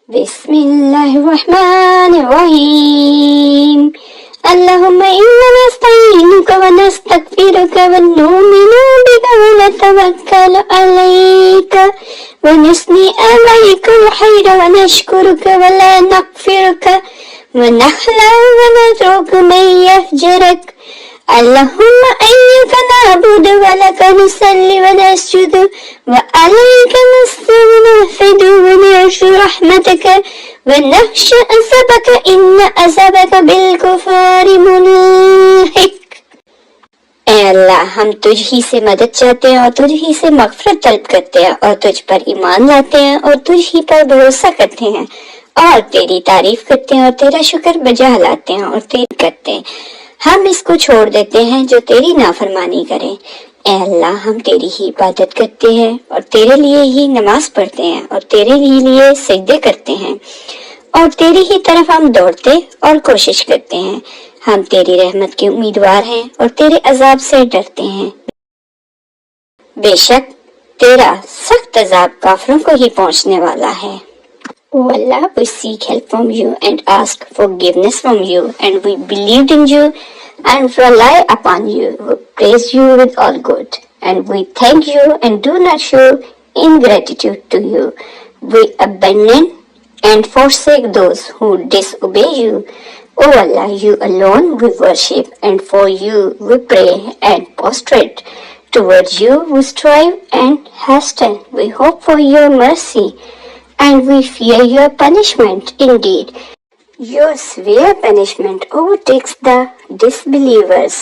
بسم الله الرحمن الرحيم اللهم إنا نستعينك ونستغفرك ونؤمن بك ونتوكل عليك ونثني عليك الخير ونشكرك ولا نكفرك ونخلع ونترك من يفجرك اللهم إياك نعبد ولك نصلي ونسجد وعليك نستغفر ونرجو رحمتك ونخشى عذابك إن عذابك بالكفار ملحق۔ اے اللہ، ہم تجھ ہی سے مدد چاہتے ہیں اور تجھ ہی سے مغفرت طلب کرتے ہیں اور تجھ پر ایمان لاتے ہیں اور تجھ ہی پر بھروسہ کرتے ہیں اور تیری تعریف کرتے ہیں اور تیرا شکر بجا لاتے ہیں اور تیری کرتے ہیں۔ ہم اس کو چھوڑ دیتے ہیں جو تیری نافرمانی کرے۔ اے اللہ، ہم تیری ہی عبادت کرتے ہیں اور تیرے لیے ہی نماز پڑھتے ہیں اور تیرے لیے سجدے کرتے ہیں اور تیری ہی طرف ہم دوڑتے اور کوشش کرتے ہیں۔ ہم تیری رحمت کے امیدوار ہیں اور تیرے عذاب سے ڈرتے ہیں۔ بے شک تیرا سخت عذاب کافروں کو ہی پہنچنے والا ہے۔ Oh Allah, we seek help from you and ask forgiveness from you, and we believed in you and rely upon you. We praise you with all good, and we thank you and do not show ingratitude to you. We abandon and forsake those who disobey you. O Allah, you alone we worship, and for you we pray and prostrate. Towards you we strive and hasten. We hope for your mercy, and we fear your punishment. Indeed, your severe punishment overtakes the disbelievers.